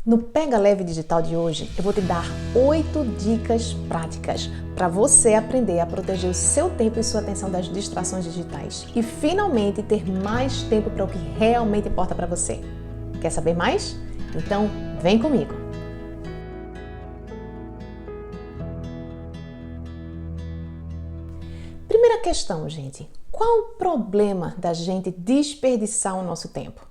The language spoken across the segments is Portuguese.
No Pega Leve Digital de hoje, eu vou te dar 8 dicas práticas para você aprender a proteger o seu tempo e sua atenção das distrações digitais e finalmente ter mais tempo para o que realmente importa para você. Quer saber mais? Então, vem comigo! Primeira questão, gente. Qual o problema da gente desperdiçar o nosso tempo?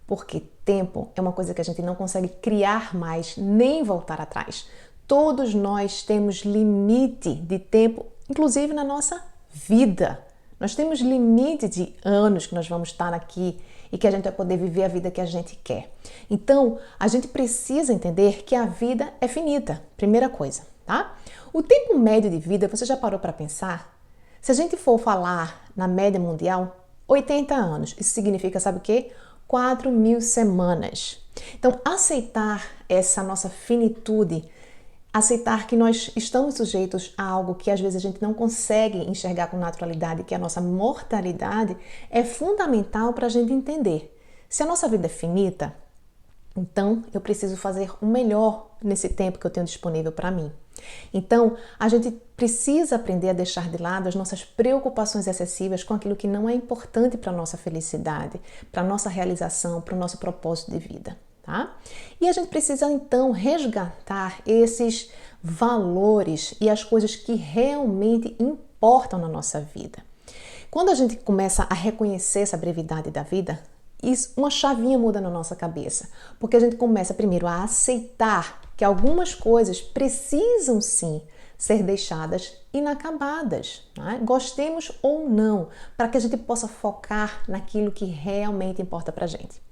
Porque tempo é uma coisa que a gente não consegue criar mais nem voltar atrás. Todos nós temos limite de tempo, inclusive na nossa vida. Nós temos limite de anos que nós vamos estar aqui e que a gente vai poder viver a vida que a gente quer. Então, a gente precisa entender que a vida é finita, primeira coisa, tá? O tempo médio de vida, você já parou para pensar? Se a gente for falar na média mundial, 80 anos. Isso significa, sabe o quê? 4.000 semanas. Então, aceitar essa nossa finitude, aceitar que nós estamos sujeitos a algo que às vezes a gente não consegue enxergar com naturalidade, que é a nossa mortalidade, é fundamental para a gente entender. Se a nossa vida é finita, então eu preciso fazer o melhor nesse tempo que eu tenho disponível para mim. Então, a gente precisa aprender a deixar de lado as nossas preocupações excessivas com aquilo que não é importante para a nossa felicidade, para a nossa realização, para o nosso propósito de vida, tá? E a gente precisa, então, resgatar esses valores e as coisas que realmente importam na nossa vida. Quando a gente começa a reconhecer essa brevidade da vida, uma chavinha muda na nossa cabeça, porque a gente começa primeiro a aceitar que algumas coisas precisam sim ser deixadas inacabadas, né? Gostemos ou não, para que a gente possa focar naquilo que realmente importa para a gente.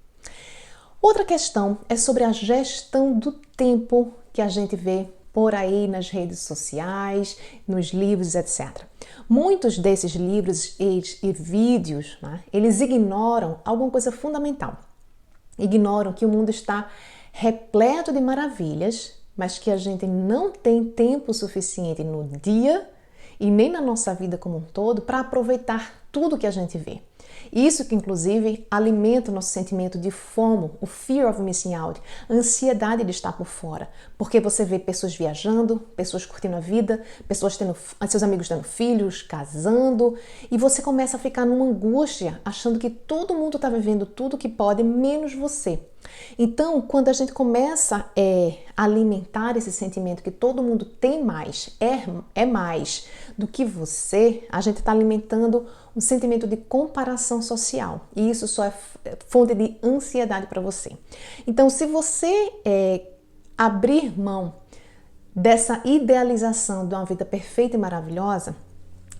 Outra questão é sobre a gestão do tempo que a gente vê por aí nas redes sociais, nos livros, etc. Muitos desses livros e vídeos, né, eles ignoram alguma coisa fundamental. Ignoram que o mundo está repleto de maravilhas, mas que a gente não tem tempo suficiente no dia e nem na nossa vida como um todo para aproveitar tudo que a gente vê. Isso que, inclusive, alimenta o nosso sentimento de FOMO, o Fear of Missing Out, a ansiedade de estar por fora. Porque você vê pessoas viajando, pessoas curtindo a vida, pessoas tendo, seus amigos tendo filhos, casando, e você começa a ficar numa angústia, achando que todo mundo está vivendo tudo que pode, menos você. Então, quando a gente começa a alimentar esse sentimento que todo mundo tem mais, é mais do que você, a gente está alimentando um sentimento de comparação social. E isso só é fonte de ansiedade para você. Então, se você abrir mão dessa idealização de uma vida perfeita e maravilhosa,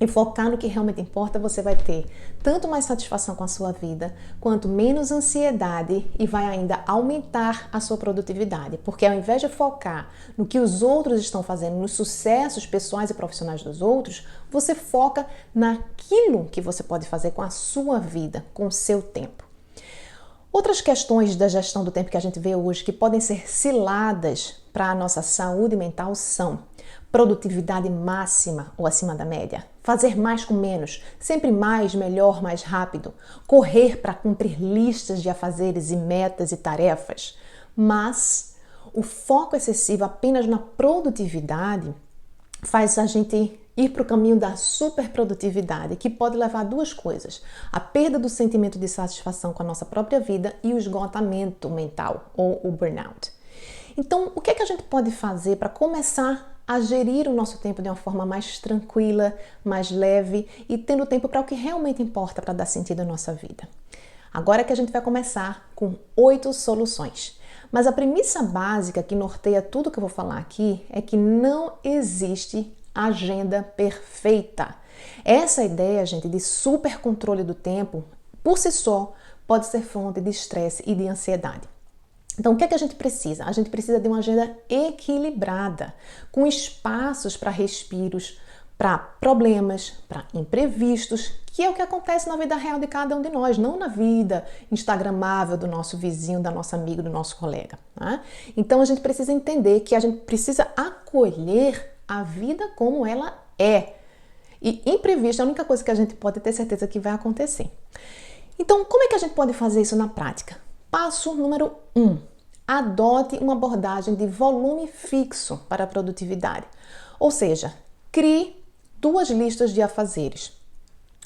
e focar no que realmente importa, você vai ter tanto mais satisfação com a sua vida, quanto menos ansiedade e vai ainda aumentar a sua produtividade. Porque ao invés de focar no que os outros estão fazendo, nos sucessos pessoais e profissionais dos outros, você foca naquilo que você pode fazer com a sua vida, com o seu tempo. Outras questões da gestão do tempo que a gente vê hoje que podem ser ciladas para a nossa saúde mental são produtividade máxima ou acima da média, fazer mais com menos, sempre mais, melhor, mais rápido, correr para cumprir listas de afazeres e metas e tarefas. Mas o foco excessivo apenas na produtividade faz a gente ir para o caminho da superprodutividade, que pode levar a duas coisas: a perda do sentimento de satisfação com a nossa própria vida e o esgotamento mental, ou o burnout. Então, o que é que a gente pode fazer para começar a gerir o nosso tempo de uma forma mais tranquila, mais leve e tendo tempo para o que realmente importa para dar sentido à nossa vida? Agora que a gente vai começar com 8 soluções. Mas a premissa básica que norteia tudo que eu vou falar aqui é que não existe agenda perfeita. Essa ideia, gente, de super controle do tempo, por si só, pode ser fonte de estresse e de ansiedade. Então, o que é que a gente precisa? A gente precisa de uma agenda equilibrada, com espaços para respiros, para problemas, para imprevistos, que é o que acontece na vida real de cada um de nós, não na vida instagramável do nosso vizinho, da nossa amiga, do nosso colega, né? Então, a gente precisa entender que a gente precisa acolher a vida como ela é. E imprevisto é a única coisa que a gente pode ter certeza que vai acontecer. Então, como é que a gente pode fazer isso na prática? Passo número 1. adote uma abordagem de volume fixo para a produtividade. Ou seja, crie 2 listas de afazeres.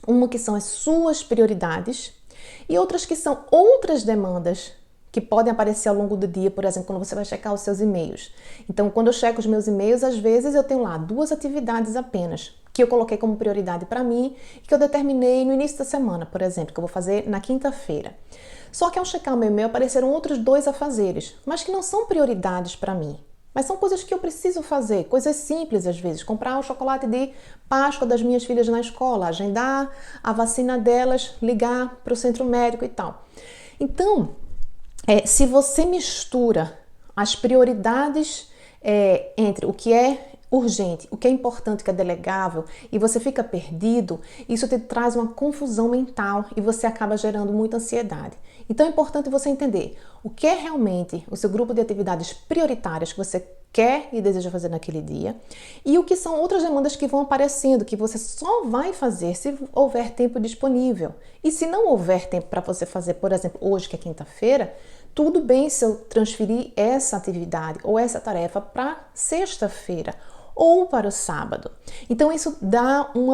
Uma que são as suas prioridades e outras que são outras demandas que podem aparecer ao longo do dia, por exemplo, quando você vai checar os seus e-mails. Então, quando eu checo os meus e-mails, às vezes eu tenho lá 2 atividades apenas, que eu coloquei como prioridade para mim e que eu determinei no início da semana, por exemplo, que eu vou fazer na quinta-feira. Só que ao checar o meu e-mail apareceram outros 2 afazeres, mas que não são prioridades para mim. Mas são coisas que eu preciso fazer, coisas simples às vezes. Comprar o chocolate de Páscoa das minhas filhas na escola, agendar a vacina delas, ligar para o centro médico e tal. Então, se você mistura as prioridades entre o que é urgente, o que é importante, o que é delegável, e você fica perdido, isso te traz uma confusão mental e você acaba gerando muita ansiedade. Então é importante você entender o que é realmente o seu grupo de atividades prioritárias que você quer e deseja fazer naquele dia e o que são outras demandas que vão aparecendo, que você só vai fazer se houver tempo disponível. E se não houver tempo para você fazer, por exemplo, hoje que é quinta-feira, tudo bem se eu transferir essa atividade ou essa tarefa para sexta-feira ou para o sábado. Então isso dá um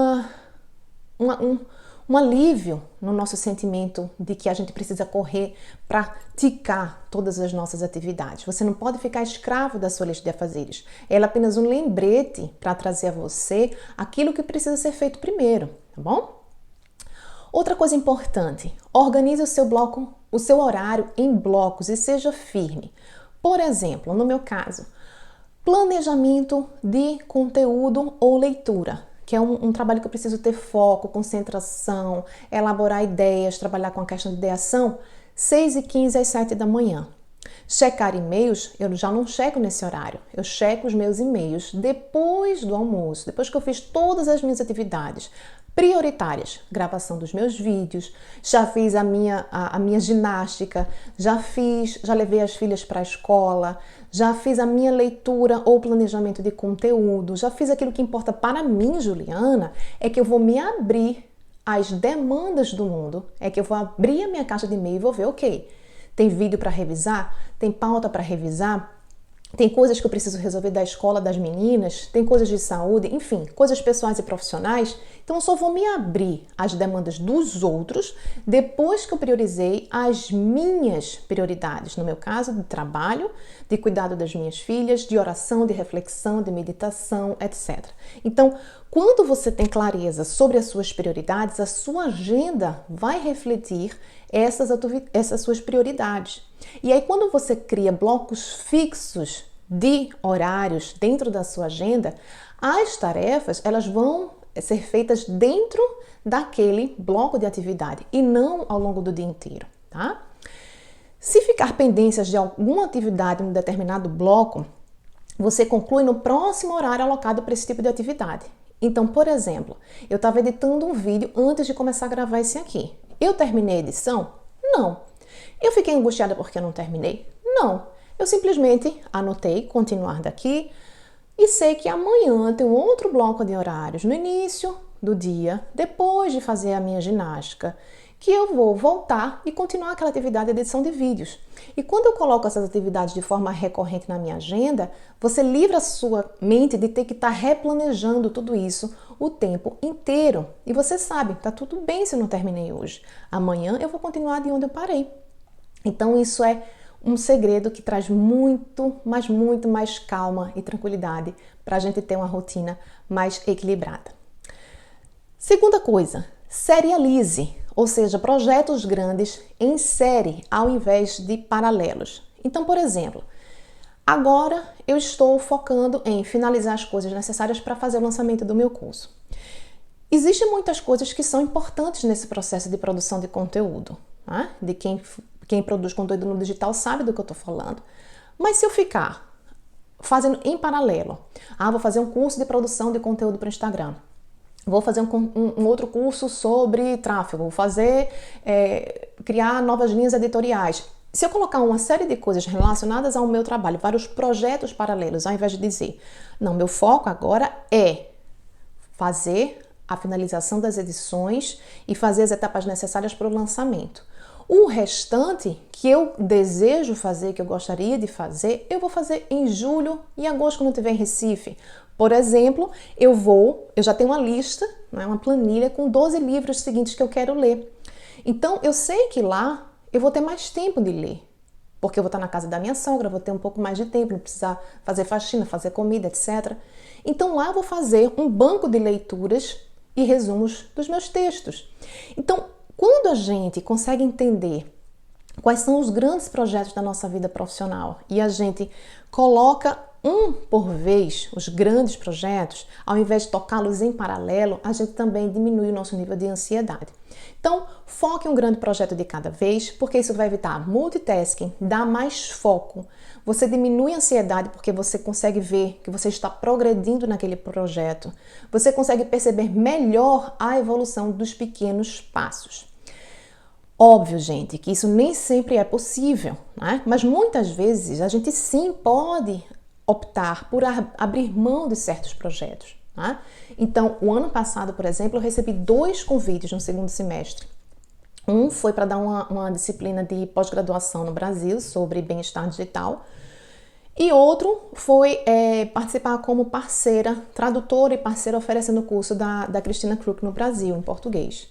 alívio no nosso sentimento de que a gente precisa correr para ticar todas as nossas atividades. Você não pode ficar escravo da sua lista de afazeres. Ela é apenas um lembrete para trazer a você aquilo que precisa ser feito primeiro, tá bom? Outra coisa importante, organize o seu horário em blocos e seja firme. Por exemplo, no meu caso, planejamento de conteúdo ou leitura, que é um trabalho que eu preciso ter foco, concentração, elaborar ideias, trabalhar com a questão de ideação, 6h15 às 7 da manhã. Checar e-mails, eu já não checo nesse horário. Eu checo os meus e-mails depois do almoço, depois que eu fiz todas as minhas atividades prioritárias, gravação dos meus vídeos, já fiz a minha ginástica, já levei as filhas para a escola, já fiz a minha leitura ou planejamento de conteúdo, já fiz aquilo que importa para mim, Juliana, é que eu vou me abrir às demandas do mundo, é que eu vou abrir a minha caixa de e-mail e vou ver, ok, tem vídeo para revisar, tem pauta para revisar, tem coisas que eu preciso resolver da escola das meninas, tem coisas de saúde, enfim, coisas pessoais e profissionais. Então eu só vou me abrir às demandas dos outros depois que eu priorizei as minhas prioridades. No meu caso, de trabalho, de cuidado das minhas filhas, de oração, de reflexão, de meditação, etc. Então, quando você tem clareza sobre as suas prioridades, a sua agenda vai refletir essas suas prioridades. E aí, quando você cria blocos fixos de horários dentro da sua agenda, as tarefas elas vão ser feitas dentro daquele bloco de atividade e não ao longo do dia inteiro, tá? Se ficar pendências de alguma atividade em um determinado bloco, você conclui no próximo horário alocado para esse tipo de atividade. Então, por exemplo, eu estava editando um vídeo antes de começar a gravar esse aqui. Eu terminei a edição? Não. Eu fiquei angustiada porque eu não terminei? Não. Eu simplesmente anotei continuar daqui e sei que amanhã tem um outro bloco de horários no início do dia, depois de fazer a minha ginástica, que eu vou voltar e continuar aquela atividade de edição de vídeos. E quando eu coloco essas atividades de forma recorrente na minha agenda, você livra a sua mente de ter que estar replanejando tudo isso o tempo inteiro. E você sabe, tá tudo bem se eu não terminei hoje. Amanhã eu vou continuar de onde eu parei. Então isso é um segredo que traz muito mais calma e tranquilidade para a gente ter uma rotina mais equilibrada. Segunda coisa, serialize, ou seja, projetos grandes em série ao invés de paralelos. Então, por exemplo, agora eu estou focando em finalizar as coisas necessárias para fazer o lançamento do meu curso. Existem muitas coisas que são importantes nesse processo de produção de conteúdo, né? De quem produz conteúdo no digital sabe do que eu estou falando. Mas se eu ficar fazendo em paralelo, vou fazer um curso de produção de conteúdo para o Instagram, vou fazer um outro curso sobre tráfego, vou criar novas linhas editoriais. Se eu colocar uma série de coisas relacionadas ao meu trabalho, vários projetos paralelos, ao invés de dizer, não, meu foco agora é fazer a finalização das edições e fazer as etapas necessárias para o lançamento. O restante que eu desejo fazer, que eu gostaria de fazer, eu vou fazer em julho e agosto quando eu estiver em Recife. Por exemplo, eu já tenho uma lista, né, uma planilha com 12 livros seguintes que eu quero ler. Então, eu sei que lá eu vou ter mais tempo de ler, porque eu vou estar na casa da minha sogra, vou ter um pouco mais de tempo, não precisar fazer faxina, fazer comida, etc. Então, lá eu vou fazer um banco de leituras e resumos dos meus textos. Então, quando a gente consegue entender quais são os grandes projetos da nossa vida profissional e a gente coloca um por vez os grandes projetos, ao invés de tocá-los em paralelo, a gente também diminui o nosso nível de ansiedade. Então, foque em um grande projeto de cada vez, porque isso vai evitar multitasking, dá mais foco. Você diminui a ansiedade porque você consegue ver que você está progredindo naquele projeto. Você consegue perceber melhor a evolução dos pequenos passos. Óbvio, gente, que isso nem sempre é possível, né? Mas muitas vezes a gente sim pode optar por abrir mão de certos projetos, né? Então, o ano passado, por exemplo, eu recebi 2 convites no segundo semestre. Um foi para dar uma disciplina de pós-graduação no Brasil sobre bem-estar digital e outro foi participar como parceira, tradutora e parceira oferecendo o curso da Cristina Kruk no Brasil, em português.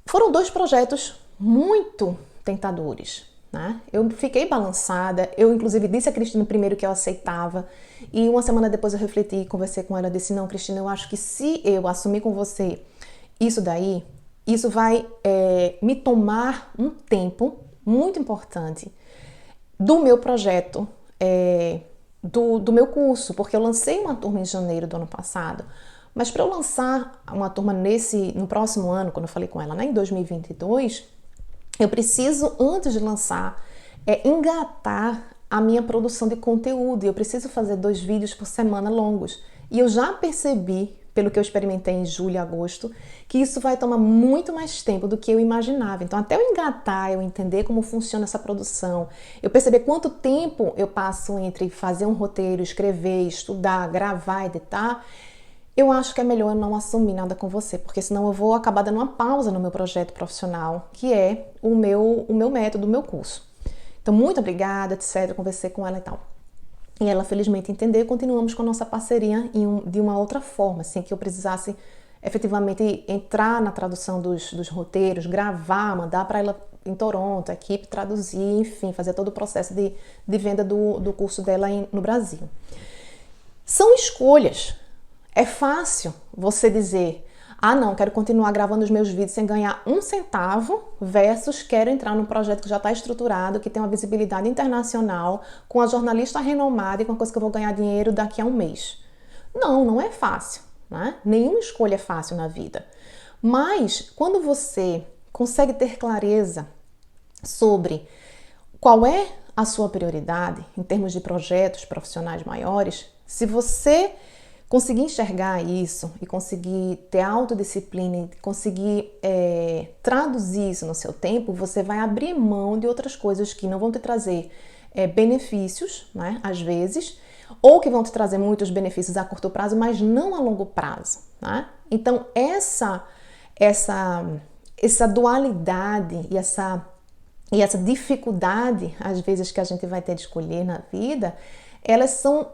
Foram 2 projetos muito tentadores, né? Eu fiquei balançada, eu inclusive disse a Cristina primeiro que eu aceitava e uma semana depois eu refleti e conversei com ela, disse, não, Cristina, eu acho que se eu assumir com você isso daí, isso vai me tomar um tempo muito importante do meu projeto, do meu curso, porque eu lancei uma turma em janeiro do ano passado, mas para eu lançar uma turma no próximo ano, quando eu falei com ela, né, em 2022, eu preciso, antes de lançar, engatar a minha produção de conteúdo. Eu preciso fazer 2 vídeos por semana longos. E eu já percebi, pelo que eu experimentei em julho e agosto, que isso vai tomar muito mais tempo do que eu imaginava. Então, até eu engatar, eu entender como funciona essa produção, eu perceber quanto tempo eu passo entre fazer um roteiro, escrever, estudar, gravar, editar, eu acho que é melhor eu não assumir nada com você, porque senão eu vou acabar dando uma pausa no meu projeto profissional, que é o meu método, o meu curso. Então, muito obrigada, etc. Conversei com ela e tal. E ela felizmente entendeu e continuamos com a nossa parceria de uma outra forma, sem que eu precisasse efetivamente entrar na tradução dos roteiros, gravar, mandar para ela em Toronto, a equipe traduzir, enfim, fazer todo o processo de venda do curso dela no Brasil. São escolhas. É fácil você dizer, não, quero continuar gravando os meus vídeos sem ganhar 1 centavo versus quero entrar num projeto que já está estruturado, que tem uma visibilidade internacional, com a jornalista renomada e com a coisa que eu vou ganhar dinheiro daqui a um mês. Não é fácil, né? Nenhuma escolha é fácil na vida. Mas quando você consegue ter clareza sobre qual é a sua prioridade em termos de projetos profissionais maiores, se você conseguir enxergar isso e conseguir ter autodisciplina e conseguir traduzir isso no seu tempo, você vai abrir mão de outras coisas que não vão te trazer benefícios, né, às vezes, ou que vão te trazer muitos benefícios a curto prazo, mas não a longo prazo, né? Então, essa dualidade e essa dificuldade, às vezes, que a gente vai ter de escolher na vida, elas são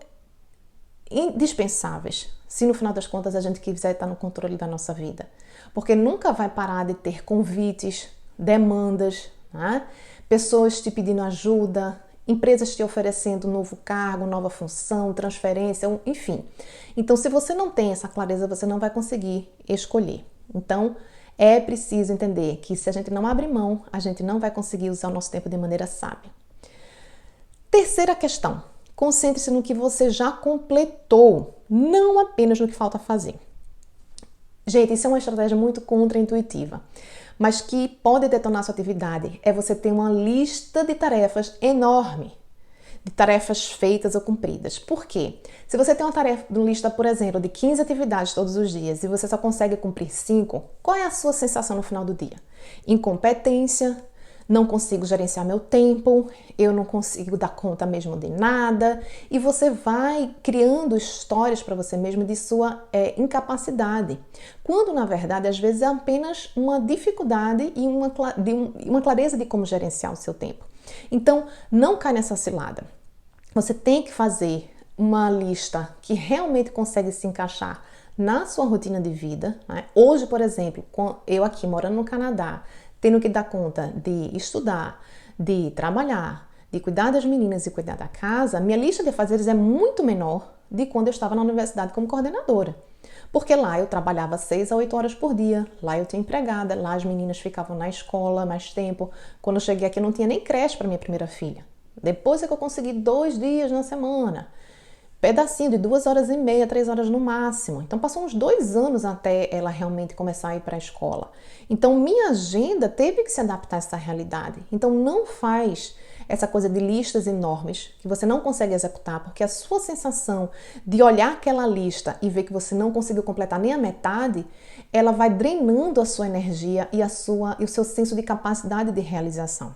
indispensáveis se no final das contas a gente quiser estar no controle da nossa vida, porque nunca vai parar de ter convites, demandas, né? Pessoas te pedindo ajuda, empresas te oferecendo novo cargo, nova função, transferência, enfim. Então, se você não tem essa clareza, você não vai conseguir escolher. Então, é preciso entender que se a gente não abre mão, a gente não vai conseguir usar o nosso tempo de maneira sábia. Terceira questão. Concentre-se no que você já completou, não apenas no que falta fazer. Gente, isso é uma estratégia muito contraintuitiva, mas que pode detonar sua atividade. É você ter uma lista de tarefas enorme, de tarefas feitas ou cumpridas. Por quê? Se você tem uma lista, por exemplo, de 15 atividades todos os dias e você só consegue cumprir 5, qual é a sua sensação no final do dia? Incompetência, não consigo gerenciar meu tempo, eu não consigo dar conta mesmo de nada, e você vai criando histórias para você mesmo de sua incapacidade, quando na verdade às vezes é apenas uma dificuldade e uma clareza de como gerenciar o seu tempo. Então não cai nessa cilada. Você tem que fazer uma lista que realmente consegue se encaixar na sua rotina de vida, né? Hoje, por exemplo, eu aqui morando no Canadá, tendo que dar conta de estudar, de trabalhar, de cuidar das meninas e cuidar da casa, minha lista de afazeres é muito menor de quando eu estava na universidade como coordenadora. Porque lá eu trabalhava 6 a 8 horas por dia, lá eu tinha empregada, lá as meninas ficavam na escola mais tempo. Quando eu cheguei aqui eu não tinha nem creche para minha primeira filha. Depois é que eu consegui 2 dias na semana. Pedacinho de 2h30, 3 horas no máximo. Então passou uns 2 anos até ela realmente começar a ir para a escola. Então minha agenda teve que se adaptar a essa realidade. Então não faz essa coisa de listas enormes que você não consegue executar, porque a sua sensação de olhar aquela lista e ver que você não conseguiu completar nem a metade, ela vai drenando a sua energia e o seu senso de capacidade de realização.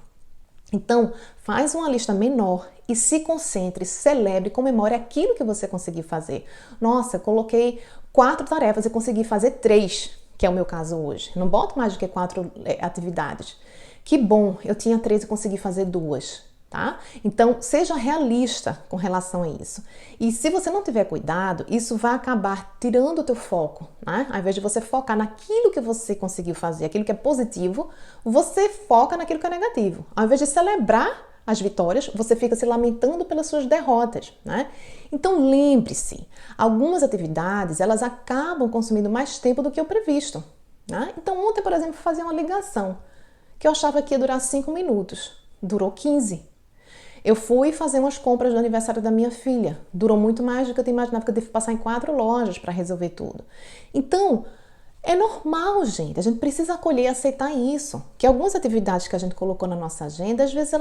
Então, faz uma lista menor e se concentre, celebre, comemore aquilo que você conseguiu fazer. Nossa, eu coloquei 4 tarefas e consegui fazer 3, que é o meu caso hoje. Não boto mais do que 4 atividades. Que bom, eu tinha 3 e consegui fazer 2. Tá? Então, seja realista com relação a isso. E se você não tiver cuidado, isso vai acabar tirando o teu foco, né? Ao invés de você focar naquilo que você conseguiu fazer, aquilo que é positivo, você foca naquilo que é negativo. Ao invés de celebrar as vitórias, você fica se lamentando pelas suas derrotas, né? Então, lembre-se, algumas atividades, elas acabam consumindo mais tempo do que o previsto, né? Então, ontem, por exemplo, fazia uma ligação que eu achava que ia durar 5 minutos. Durou 15. Eu fui fazer umas compras do aniversário da minha filha. Durou muito mais do que eu imaginava, porque eu tive que passar em 4 lojas para resolver tudo. Então, é normal, gente. A gente precisa acolher e aceitar isso. Que algumas atividades que a gente colocou na nossa agenda, às vezes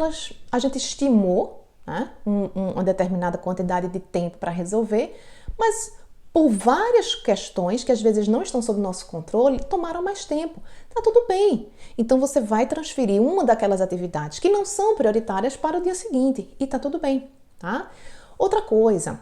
a gente estimou, né, uma determinada quantidade de tempo para resolver, mas por várias questões que às vezes não estão sob nosso controle, tomaram mais tempo. Tá tudo bem. Então você vai transferir uma daquelas atividades que não são prioritárias para o dia seguinte e tá tudo bem, tá? Outra coisa,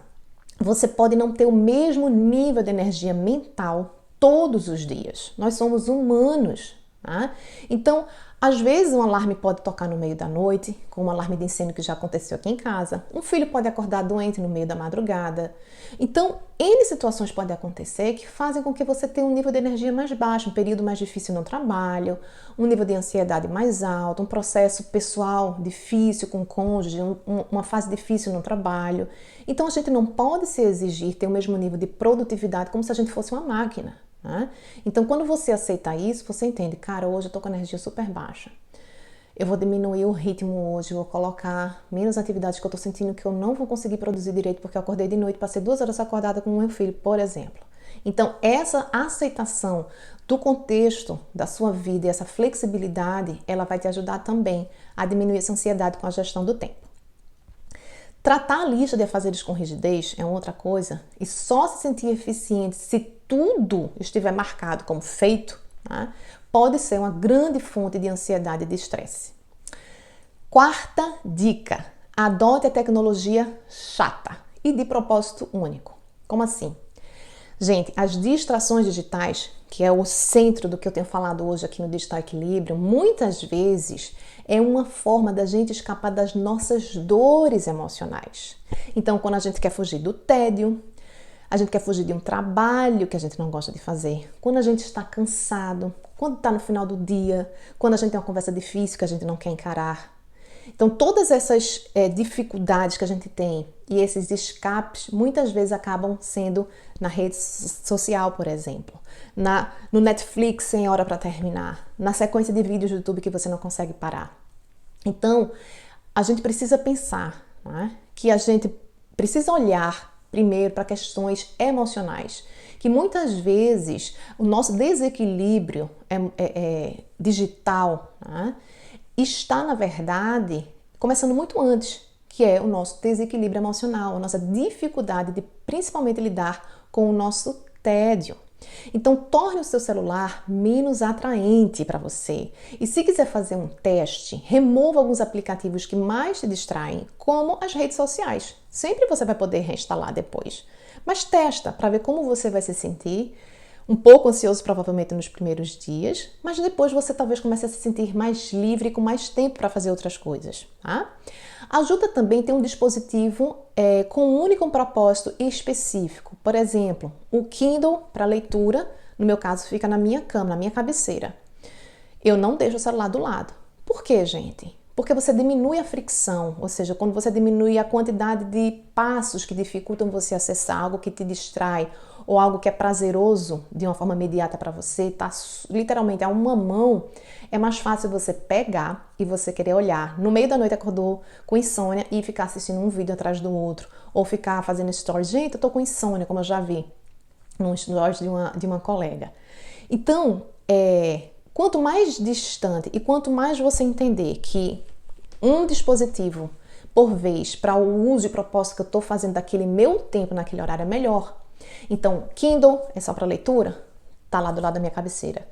você pode não ter o mesmo nível de energia mental todos os dias. Nós somos humanos, tá? Então, às vezes um alarme pode tocar no meio da noite, como um alarme de incêndio que já aconteceu aqui em casa. Um filho pode acordar doente no meio da madrugada. Então, N situações podem acontecer que fazem com que você tenha um nível de energia mais baixo, um período mais difícil no trabalho, um nível de ansiedade mais alto, um processo pessoal difícil com o cônjuge, uma fase difícil no trabalho. Então, a gente não pode se exigir ter o mesmo nível de produtividade como se a gente fosse uma máquina. Então, quando você aceita isso, você entende, cara, hoje eu tô com a energia super baixa. Eu vou diminuir o ritmo hoje, vou colocar menos atividades que eu tô sentindo que eu não vou conseguir produzir direito porque eu acordei de noite, passei 2 horas acordada com o meu filho, por exemplo. Então, essa aceitação do contexto da sua vida e essa flexibilidade, ela vai te ajudar também a diminuir essa ansiedade com a gestão do tempo. Tratar a lista de afazeres com rigidez é outra coisa e só se sentir eficiente se tudo estiver marcado como feito, né, pode ser uma grande fonte de ansiedade e de estresse. Quarta dica, adote a tecnologia chata e de propósito único. Como assim? Gente, as distrações digitais, que é o centro do que eu tenho falado hoje aqui no Digital Equilíbrio, muitas vezes é uma forma da gente escapar das nossas dores emocionais. Então, quando a gente quer fugir do tédio, a gente quer fugir de um trabalho que a gente não gosta de fazer, quando a gente está cansado, quando está no final do dia, quando a gente tem uma conversa difícil que a gente não quer encarar. Então, todas essas dificuldades que a gente tem e esses escapes, muitas vezes acabam sendo na rede social, por exemplo, no Netflix sem hora para terminar, na sequência de vídeos do YouTube que você não consegue parar. Então, a gente precisa pensar, né, que a gente precisa olhar primeiro para questões emocionais, que muitas vezes o nosso desequilíbrio digital, né, está, na verdade, começando muito antes, que é o nosso desequilíbrio emocional, a nossa dificuldade de principalmente lidar com o nosso tédio. Então, torne o seu celular menos atraente para você. E se quiser fazer um teste, remova alguns aplicativos que mais te distraem, como as redes sociais. Sempre você vai poder reinstalar depois. Mas testa para ver como você vai se sentir. Um pouco ansioso provavelmente nos primeiros dias, mas depois você talvez comece a se sentir mais livre, com mais tempo para fazer outras coisas. Tá? Ajuda também ter um dispositivo com um único propósito específico. Por exemplo, o Kindle para leitura, no meu caso, fica na minha cama, na minha cabeceira. Eu não deixo o celular do lado. Por quê, gente? Porque você diminui a fricção, ou seja, quando você diminui a quantidade de passos que dificultam você acessar algo que te distrai ou algo que é prazeroso de uma forma imediata para você, tá literalmente a uma mão, é mais fácil você pegar e você querer olhar. No meio da noite acordou com insônia e ficar assistindo um vídeo atrás do outro, ou ficar fazendo stories. Gente, eu tô com insônia, como eu já vi num stories de uma colega. Então, quanto mais distante e quanto mais você entender que um dispositivo por vez para o uso e propósito que eu estou fazendo daquele meu tempo naquele horário é melhor. Então, Kindle é só para leitura? Tá lá do lado da minha cabeceira.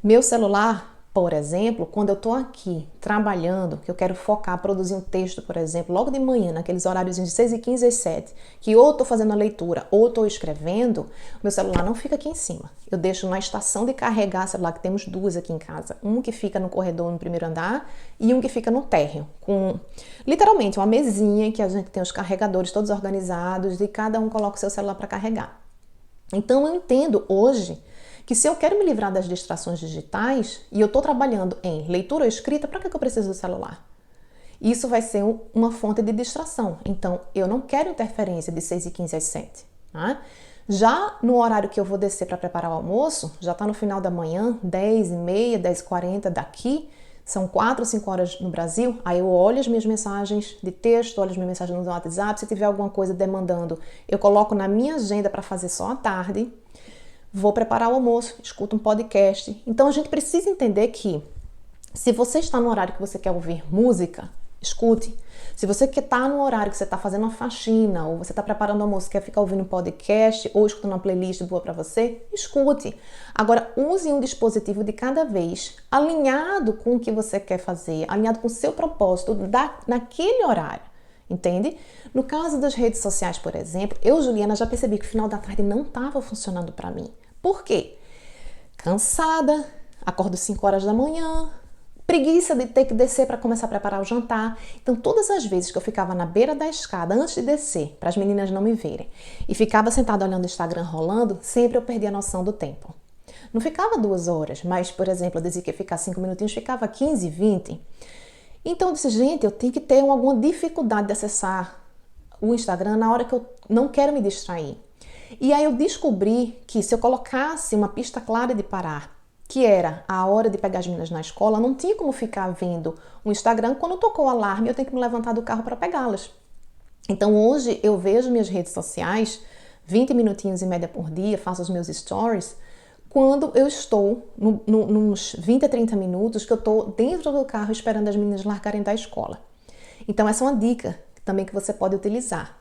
Meu celular, por exemplo, quando eu estou aqui trabalhando, que eu quero focar, produzir um texto, por exemplo, logo de manhã, naqueles horários de 6h15 às 7, que ou estou fazendo a leitura ou estou escrevendo, meu celular não fica aqui em cima. Eu deixo na estação de carregar celular, que temos duas aqui em casa. Um que fica no corredor, no primeiro andar, e um que fica no térreo, com literalmente uma mesinha que a gente tem os carregadores todos organizados e cada um coloca o seu celular para carregar. Então eu entendo hoje que se eu quero me livrar das distrações digitais e eu estou trabalhando em leitura ou escrita, para que eu preciso do celular? Isso vai ser uma fonte de distração. Então, eu não quero interferência de 6h15 às 7. Tá? Já no horário que eu vou descer para preparar o almoço, já está no final da manhã, 10h30, 10h40 daqui, são 4 ou 5 horas no Brasil, aí eu olho as minhas mensagens de texto, olho as minhas mensagens no WhatsApp, se tiver alguma coisa demandando, eu coloco na minha agenda para fazer só à tarde. Vou preparar o almoço, escuto um podcast. Então a gente precisa entender que se você está no horário que você quer ouvir música, escute. Se você está no horário que você está fazendo uma faxina ou você está preparando o almoço e quer ficar ouvindo um podcast ou escutando uma playlist boa para você, escute. Agora use um dispositivo de cada vez, alinhado com o que você quer fazer, alinhado com o seu propósito naquele horário. Entende? No caso das redes sociais, por exemplo, eu, Juliana, já percebi que o final da tarde não estava funcionando para mim. Por quê? Cansada, acordo 5 horas da manhã, preguiça de ter que descer para começar a preparar o jantar. Então, todas as vezes que eu ficava na beira da escada antes de descer, para as meninas não me verem, e ficava sentada olhando o Instagram rolando, sempre eu perdia a noção do tempo. Não ficava 2 horas, mas, por exemplo, eu dizia que ia ficar 5 minutinhos, ficava 15, 20. Então eu disse, gente, eu tenho que ter alguma dificuldade de acessar o Instagram na hora que eu não quero me distrair. E aí eu descobri que se eu colocasse uma pista clara de parar, que era a hora de pegar as meninas na escola, não tinha como ficar vendo o Instagram. Quando tocou o alarme, eu tenho que me levantar do carro para pegá-las. Então hoje eu vejo minhas redes sociais, 20 minutinhos em média por dia, faço os meus stories, quando eu estou nos 20 a 30 minutos que eu estou dentro do carro esperando as meninas largarem da escola. Então essa é uma dica também que você pode utilizar.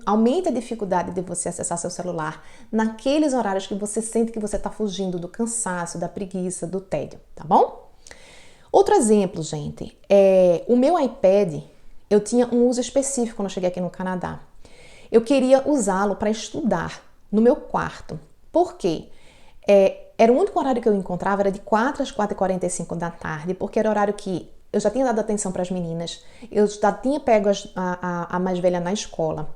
Aumente a dificuldade de você acessar seu celular naqueles horários que você sente que você está fugindo do cansaço, da preguiça, do tédio, tá bom? Outro exemplo, gente, o meu iPad, eu tinha um uso específico quando eu cheguei aqui no Canadá. Eu queria usá-lo para estudar no meu quarto. Por quê? Era o único horário que eu encontrava, era de 4 às 4h45 da tarde, porque era o horário que eu já tinha dado atenção para as meninas, eu já tinha pego a mais velha na escola,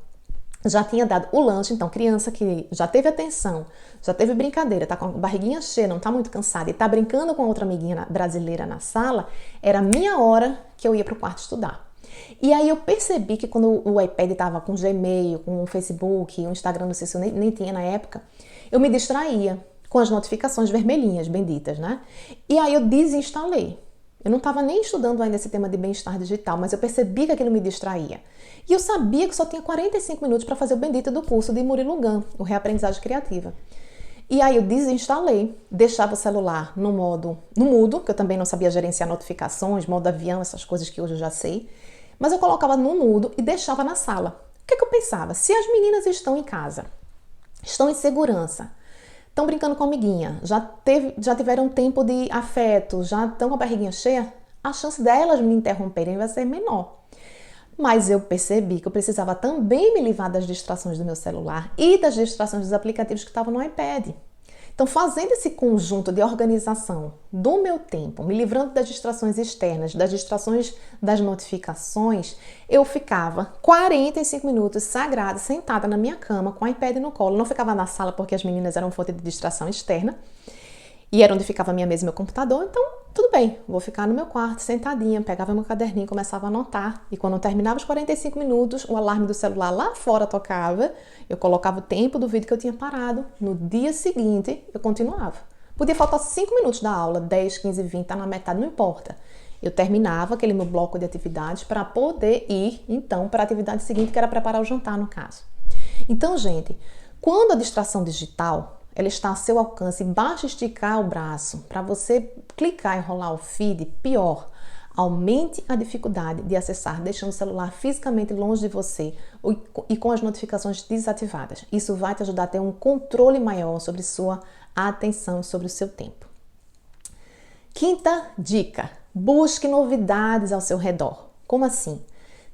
já tinha dado o lanche. Então criança que já teve atenção, já teve brincadeira, tá com a barriguinha cheia, não tá muito cansada e tá brincando com outra amiguinha brasileira na sala, era a minha hora que eu ia para o quarto estudar. E aí eu percebi que quando o iPad estava com Gmail, com o Facebook, o Instagram, não sei se eu nem tinha na época, eu me distraía com as notificações vermelhinhas, benditas, né? E aí eu desinstalei. Eu não estava nem estudando ainda esse tema de bem-estar digital, mas eu percebi que aquilo me distraía. E eu sabia que só tinha 45 minutos para fazer o bendito do curso de Murilo Gun, o Reaprendizagem Criativa. E aí eu desinstalei, deixava o celular no mudo, que eu também não sabia gerenciar notificações, modo avião, essas coisas que hoje eu já sei. Mas eu colocava no mudo e deixava na sala. O que eu pensava? Se as meninas estão em casa, estão em segurança, estão brincando com a amiguinha, já tiveram tempo de afeto, já estão com a barriguinha cheia, a chance delas me interromperem vai ser menor. Mas eu percebi que eu precisava também me livrar das distrações do meu celular e das distrações dos aplicativos que estavam no iPad. Então, fazendo esse conjunto de organização do meu tempo, me livrando das distrações externas, das distrações das notificações, eu ficava 45 minutos sagrada, sentada na minha cama, com o iPad no colo. Não ficava na sala porque as meninas eram fonte de distração externa. E era onde ficava a minha mesa e meu computador, então tudo bem, vou ficar no meu quarto, sentadinha, pegava meu caderninho, começava a anotar. E quando eu terminava os 45 minutos, o alarme do celular lá fora tocava, eu colocava o tempo do vídeo que eu tinha parado, no dia seguinte eu continuava. Podia faltar 5 minutos da aula, 10, 15, 20, tá na metade, não importa. Eu terminava aquele meu bloco de atividades para poder ir, então, para a atividade seguinte, que era preparar o jantar, no caso. Então, gente, quando a distração digital ela está ao seu alcance, basta esticar o braço para você clicar e rolar o feed, pior, aumente a dificuldade de acessar, deixando o celular fisicamente longe de você e com as notificações desativadas. Isso vai te ajudar a ter um controle maior sobre sua atenção, sobre o seu tempo. Quinta dica, busque novidades ao seu redor. Como assim?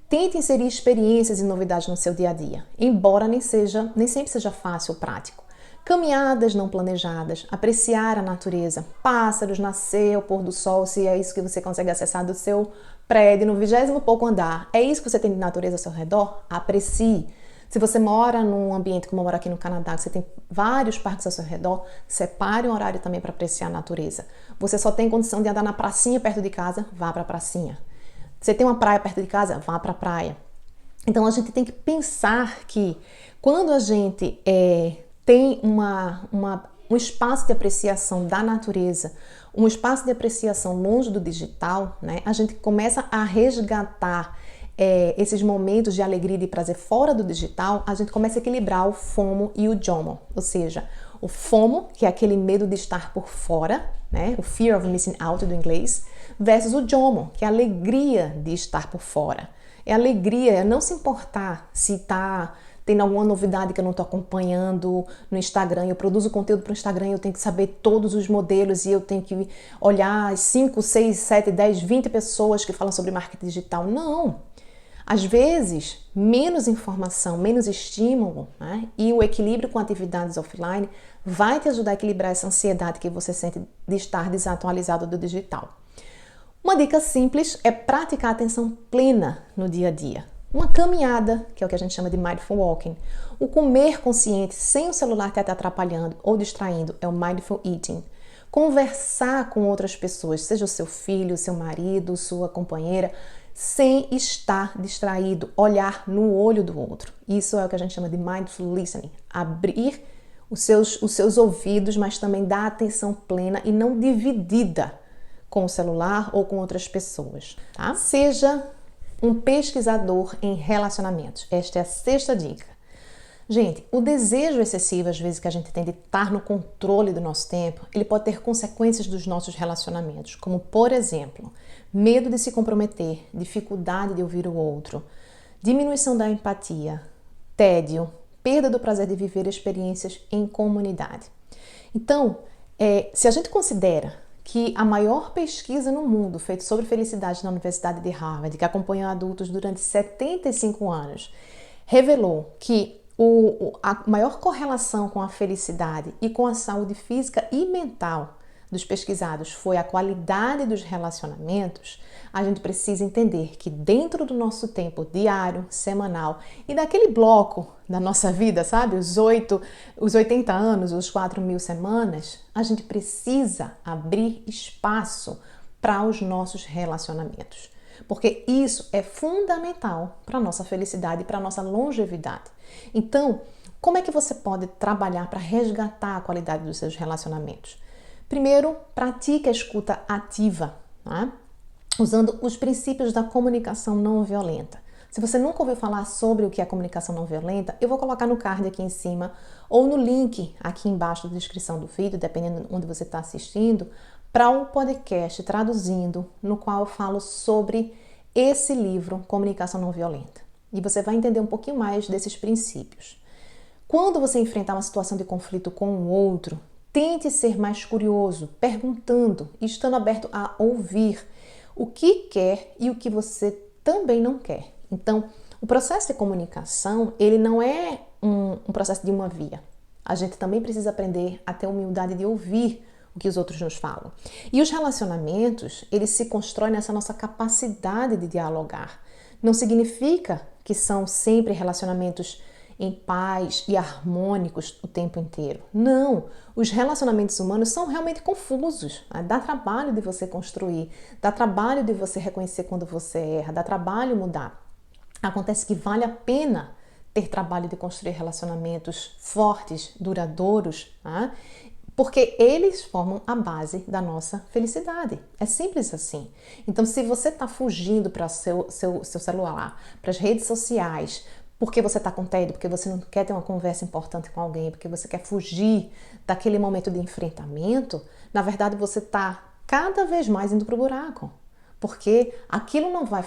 Tente inserir experiências e novidades no seu dia a dia, embora nem sempre seja fácil ou prático. Caminhadas não planejadas, apreciar a natureza, pássaros, nascer ao pôr do sol, se é isso que você consegue acessar do seu prédio, no 20º pouco andar, é isso que você tem de natureza ao seu redor? Aprecie. Se você mora num ambiente como eu moro aqui no Canadá, que você tem vários parques ao seu redor, separe um horário também para apreciar a natureza. Você só tem condição de andar na pracinha perto de casa, vá para a pracinha. Você tem uma praia perto de casa, vá para a praia. Então a gente tem que pensar que quando a gente tem um espaço de apreciação da natureza, um espaço de apreciação longe do digital, né? A gente começa a resgatar esses momentos de alegria e de prazer fora do digital, a gente começa a equilibrar o FOMO e o JOMO, ou seja, o FOMO, que é aquele medo de estar por fora, né? O Fear of Missing Out do inglês, versus o JOMO, que é a alegria de estar por fora. É a alegria, é não se importar se está tendo alguma novidade que eu não estou acompanhando no Instagram. Eu produzo conteúdo para o Instagram e eu tenho que saber todos os modelos e eu tenho que olhar as 5, 6, 7, 10, 20 pessoas que falam sobre marketing digital. Não! Às vezes, menos informação, menos estímulo, né? E o equilíbrio com atividades offline vai te ajudar a equilibrar essa ansiedade que você sente de estar desatualizado do digital. Uma dica simples é praticar a atenção plena no dia a dia. Uma caminhada, que é o que a gente chama de mindful walking. O comer consciente, sem o celular te atrapalhando ou distraindo, é o mindful eating. Conversar com outras pessoas, seja o seu filho, seu marido, sua companheira, sem estar distraído, olhar no olho do outro. Isso é o que a gente chama de mindful listening. Abrir os seus ouvidos, mas também dar atenção plena e não dividida com o celular ou com outras pessoas, tá? Seja um pesquisador em relacionamentos. Esta é a 6ª dica. Gente, o desejo excessivo, às vezes, que a gente tem de estar no controle do nosso tempo, ele pode ter consequências dos nossos relacionamentos, como, por exemplo, medo de se comprometer, dificuldade de ouvir o outro, diminuição da empatia, tédio, perda do prazer de viver experiências em comunidade. Então, se a gente considera que a maior pesquisa no mundo feita sobre felicidade na Universidade de Harvard, que acompanhou adultos durante 75 anos, revelou que a maior correlação com a felicidade e com a saúde física e mental dos pesquisados foi a qualidade dos relacionamentos, a gente precisa entender que dentro do nosso tempo diário, semanal e daquele bloco da nossa vida, sabe? Os 80 anos, os 4.000 semanas, a gente precisa abrir espaço para os nossos relacionamentos. Porque isso é fundamental para a nossa felicidade e para a nossa longevidade. Então, como é que você pode trabalhar para resgatar a qualidade dos seus relacionamentos? Primeiro, pratique a escuta ativa, né? Usando os princípios da comunicação não violenta. Se você nunca ouviu falar sobre o que é comunicação não violenta, eu vou colocar no card aqui em cima ou no link aqui embaixo da descrição do vídeo, dependendo de onde você está assistindo, para um podcast traduzindo, no qual eu falo sobre esse livro, Comunicação Não Violenta. E você vai entender um pouquinho mais desses princípios. Quando você enfrentar uma situação de conflito com o outro, tente ser mais curioso, perguntando e estando aberto a ouvir o que quer e o que você também não quer. Então, o processo de comunicação, ele não é um processo de uma via. A gente também precisa aprender a ter humildade de ouvir o que os outros nos falam. E os relacionamentos, eles se constroem nessa nossa capacidade de dialogar. Não significa que são sempre relacionamentos em paz e harmônicos o tempo inteiro. Não, os relacionamentos humanos são realmente confusos. Né? Dá trabalho de você construir, dá trabalho de você reconhecer quando você erra, dá trabalho mudar. Acontece que vale a pena ter trabalho de construir relacionamentos fortes, duradouros, né? Porque eles formam a base da nossa felicidade. É simples assim. Então, se você está fugindo para o seu celular, para as redes sociais, porque você está com tédio, porque você não quer ter uma conversa importante com alguém, porque você quer fugir daquele momento de enfrentamento, na verdade você está cada vez mais indo para o buraco. Porque aquilo não vai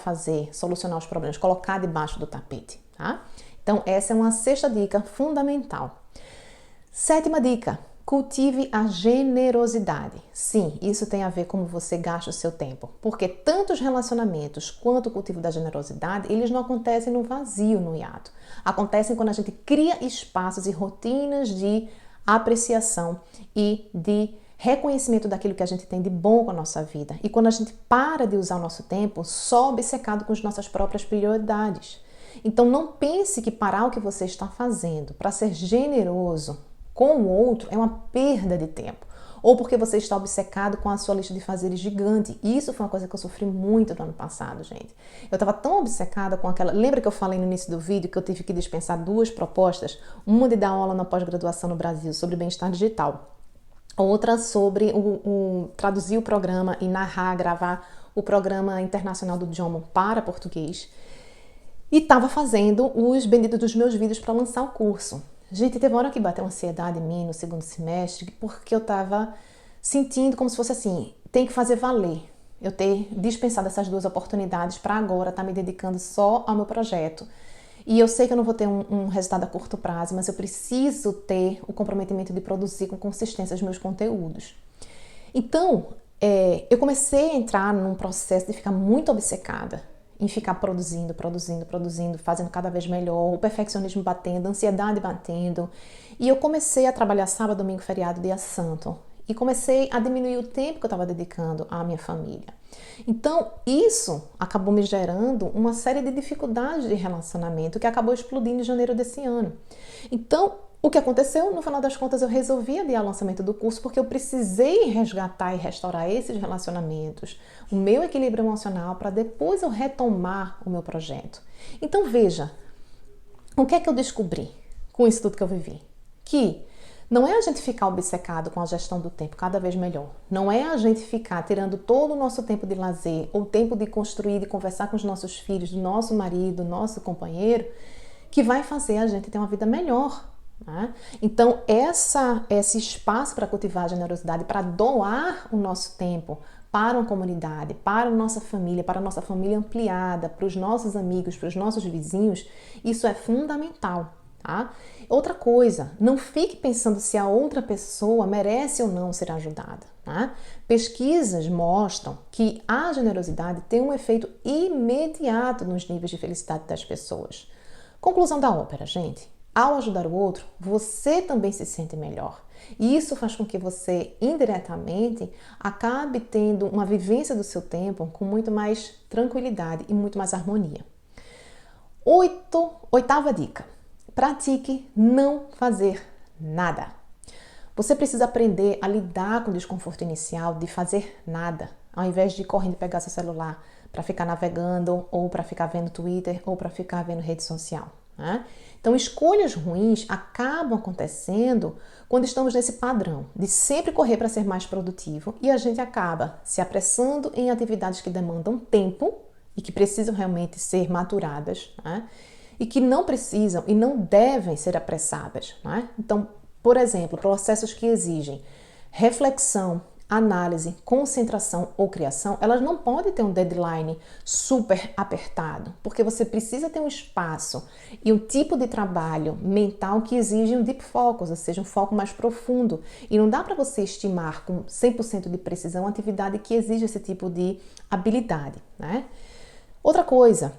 solucionar os problemas, colocar debaixo do tapete, tá? Então, essa é uma sexta dica fundamental. Sétima dica, cultive a generosidade. Sim, isso tem a ver com como você gasta o seu tempo, porque tanto os relacionamentos quanto o cultivo da generosidade, eles não acontecem no vazio, no hiato. Acontecem quando a gente cria espaços e rotinas de apreciação e de reconhecimento daquilo que a gente tem de bom com a nossa vida. E quando a gente para de usar o nosso tempo só obcecado com as nossas próprias prioridades. Então não pense que parar o que você está fazendo para ser generoso com o outro é uma perda de tempo. Ou porque você está obcecado com a sua lista de fazeres gigante. E isso foi uma coisa que eu sofri muito no ano passado, gente. Eu estava tão obcecada com aquela... Lembra que eu falei no início do vídeo que eu tive que dispensar 2 propostas? Uma de dar aula na pós-graduação no Brasil sobre bem-estar digital. Outra sobre traduzir o programa e narrar, gravar o programa internacional do Jomo para português. E estava fazendo os benditos dos meus vídeos para lançar o curso. Gente, teve uma hora que bateu uma ansiedade em mim no segundo semestre, porque eu estava sentindo como se fosse assim, tem que fazer valer. Eu ter dispensado essas 2 oportunidades para agora estar me dedicando só ao meu projeto. E eu sei que eu não vou ter um resultado a curto prazo, mas eu preciso ter o comprometimento de produzir com consistência os meus conteúdos. Então, eu comecei a entrar num processo de ficar muito obcecada em ficar produzindo, fazendo cada vez melhor, o perfeccionismo batendo, a ansiedade batendo. E eu comecei a trabalhar sábado, domingo, feriado, dia santo. E comecei a diminuir o tempo que eu estava dedicando à minha família. Então, isso acabou me gerando uma série de dificuldades de relacionamento que acabou explodindo em janeiro desse ano. Então, o que aconteceu? No final das contas, eu resolvi adiar o lançamento do curso porque eu precisei resgatar e restaurar esses relacionamentos, o meu equilíbrio emocional, para depois eu retomar o meu projeto. Então, veja, o que é que eu descobri com isso tudo que eu vivi? Que não é a gente ficar obcecado com a gestão do tempo cada vez melhor. Não é a gente ficar tirando todo o nosso tempo de lazer ou tempo de construir, de conversar com os nossos filhos, do nosso marido, do nosso companheiro, que vai fazer a gente ter uma vida melhor. Né? Então, esse espaço para cultivar a generosidade, para doar o nosso tempo para uma comunidade, para a nossa família ampliada, para os nossos amigos, para os nossos vizinhos, isso é fundamental. Tá? Outra coisa, não fique pensando se a outra pessoa merece ou não ser ajudada. Tá? Pesquisas mostram que a generosidade tem um efeito imediato nos níveis de felicidade das pessoas. Conclusão da ópera, gente. Ao ajudar o outro, você também se sente melhor. E isso faz com que você, indiretamente, acabe tendo uma vivência do seu tempo com muito mais tranquilidade e muito mais harmonia. Oitava dica. Pratique não fazer nada. Você precisa aprender a lidar com o desconforto inicial de fazer nada, ao invés de ir correndo e pegar seu celular para ficar navegando, ou para ficar vendo Twitter, ou para ficar vendo rede social. Né? Então, escolhas ruins acabam acontecendo quando estamos nesse padrão de sempre correr para ser mais produtivo e a gente acaba se apressando em atividades que demandam tempo e que precisam realmente ser maturadas, né? E que não precisam e não devem ser apressadas. Né? Então, por exemplo, processos que exigem reflexão, análise, concentração ou criação, elas não podem ter um deadline super apertado, porque você precisa ter um espaço e um tipo de trabalho mental que exige um deep focus, ou seja, um foco mais profundo. E não dá para você estimar com 100% de precisão a atividade que exige esse tipo de habilidade, né? Outra coisa,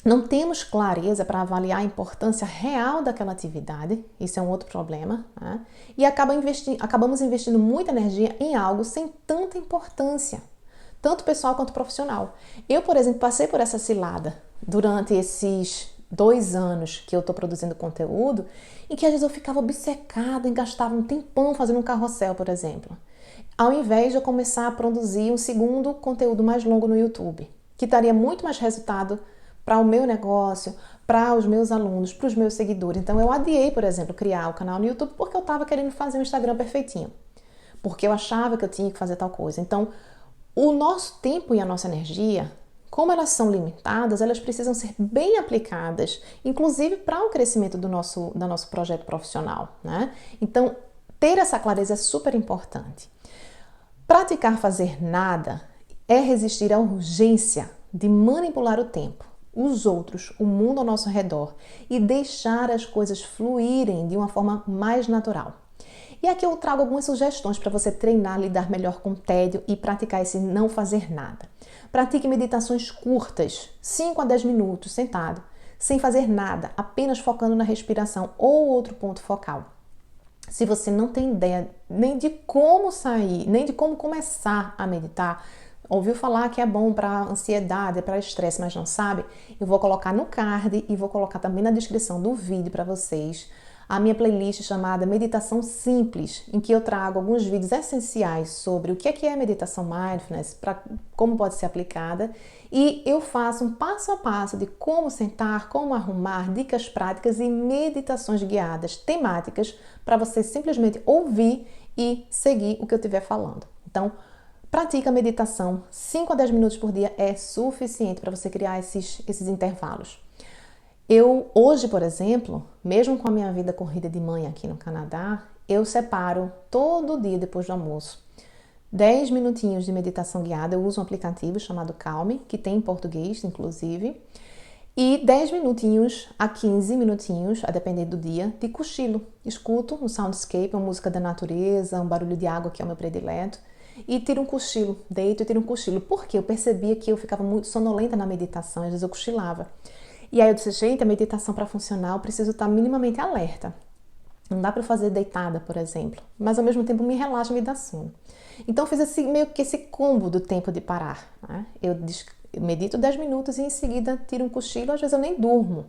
não temos clareza para avaliar a importância real daquela atividade, isso é um outro problema, né? E acabamos investindo muita energia em algo sem tanta importância, tanto pessoal quanto profissional. Eu, por exemplo, passei por essa cilada durante esses 2 anos que eu estou produzindo conteúdo, em que às vezes eu ficava obcecada e gastava um tempão fazendo um carrossel, por exemplo, ao invés de eu começar a produzir um segundo conteúdo mais longo no YouTube, que daria muito mais resultado para o meu negócio, para os meus alunos, para os meus seguidores. Então eu adiei, por exemplo, criar o canal no YouTube porque eu estava querendo fazer um Instagram perfeitinho, porque eu achava que eu tinha que fazer tal coisa. Então o nosso tempo e a nossa energia, como elas são limitadas, elas precisam ser bem aplicadas, inclusive para o crescimento do nosso projeto profissional, né? Então ter essa clareza é super importante. Praticar fazer nada é resistir à urgência de manipular o tempo, os outros, o mundo ao nosso redor e deixar as coisas fluírem de uma forma mais natural. E aqui eu trago algumas sugestões para você treinar, lidar melhor com o tédio e praticar esse não fazer nada. Pratique meditações curtas, 5 a 10 minutos, sentado, sem fazer nada, apenas focando na respiração ou outro ponto focal. Se você não tem ideia nem de como sair, nem de como começar a meditar, ouviu falar que é bom para ansiedade, para estresse, mas não sabe? Eu vou colocar no card e vou colocar também na descrição do vídeo para vocês a minha playlist chamada Meditação Simples, em que eu trago alguns vídeos essenciais sobre o que é meditação mindfulness, como pode ser aplicada, e eu faço um passo a passo de como sentar, como arrumar, dicas práticas e meditações guiadas, temáticas, para você simplesmente ouvir e seguir o que eu estiver falando. Então, pratica a meditação, 5 a 10 minutos por dia é suficiente para você criar esses intervalos. Eu, hoje, por exemplo, mesmo com a minha vida corrida de mãe aqui no Canadá, eu separo todo dia depois do almoço 10 minutinhos de meditação guiada. Eu uso um aplicativo chamado Calme, que tem em português, inclusive, e 10 minutinhos a 15 minutinhos, a depender do dia, de cochilo. Escuto um soundscape, uma música da natureza, um barulho de água, que é o meu predileto, e tiro um cochilo, deito e tiro um cochilo, porque eu percebia que eu ficava muito sonolenta na meditação, às vezes eu cochilava. E aí eu disse, gente, a meditação para funcionar eu preciso estar minimamente alerta. Não dá para fazer deitada, por exemplo, mas ao mesmo tempo me relaxa e me dá sono. Então eu fiz meio que esse combo do tempo de parar, né? Eu medito 10 minutos e em seguida tiro um cochilo, às vezes eu nem durmo.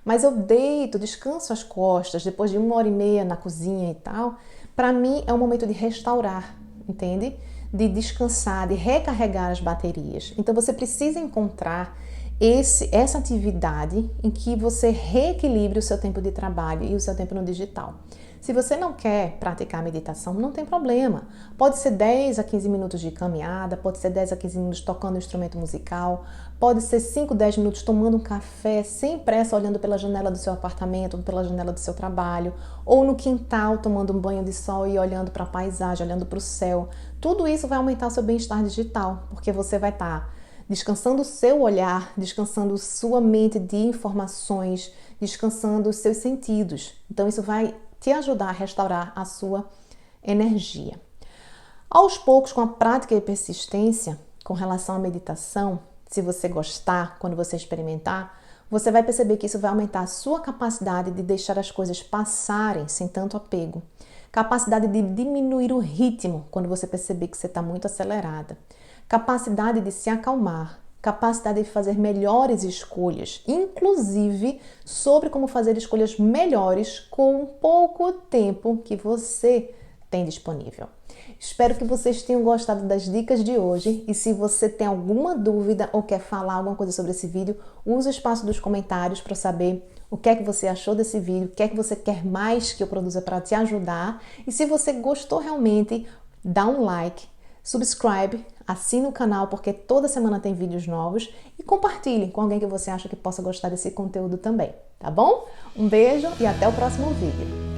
Mas eu deito, descanso as costas, depois de 1h30 na cozinha e tal. Para mim é um momento de restaurar, entende? De descansar, de recarregar as baterias. Então você precisa encontrar essa atividade em que você reequilibre o seu tempo de trabalho e o seu tempo no digital. Se você não quer praticar meditação, não tem problema. Pode ser 10 a 15 minutos de caminhada, pode ser 10 a 15 minutos tocando um instrumento musical, pode ser 5, 10 minutos tomando um café sem pressa, olhando pela janela do seu apartamento, ou pela janela do seu trabalho, ou no quintal tomando um banho de sol e olhando para a paisagem, olhando para o céu. Tudo isso vai aumentar o seu bem-estar digital, porque você vai estar descansando o seu olhar, descansando sua mente de informações, descansando os seus sentidos. Então isso vai te ajudar a restaurar a sua energia. Aos poucos, com a prática e persistência com relação à meditação, se você gostar, quando você experimentar, você vai perceber que isso vai aumentar a sua capacidade de deixar as coisas passarem sem tanto apego, capacidade de diminuir o ritmo quando você perceber que você está muito acelerada, capacidade de se acalmar, capacidade de fazer melhores escolhas, inclusive sobre como fazer escolhas melhores com o pouco tempo que você tem disponível. Espero que vocês tenham gostado das dicas de hoje e se você tem alguma dúvida ou quer falar alguma coisa sobre esse vídeo, use o espaço dos comentários para saber o que é que você achou desse vídeo, o que é que você quer mais que eu produza para te ajudar e se você gostou realmente, dá um like, subscribe, assine o canal porque toda semana tem vídeos novos e compartilhe com alguém que você acha que possa gostar desse conteúdo também, tá bom? Um beijo e até o próximo vídeo.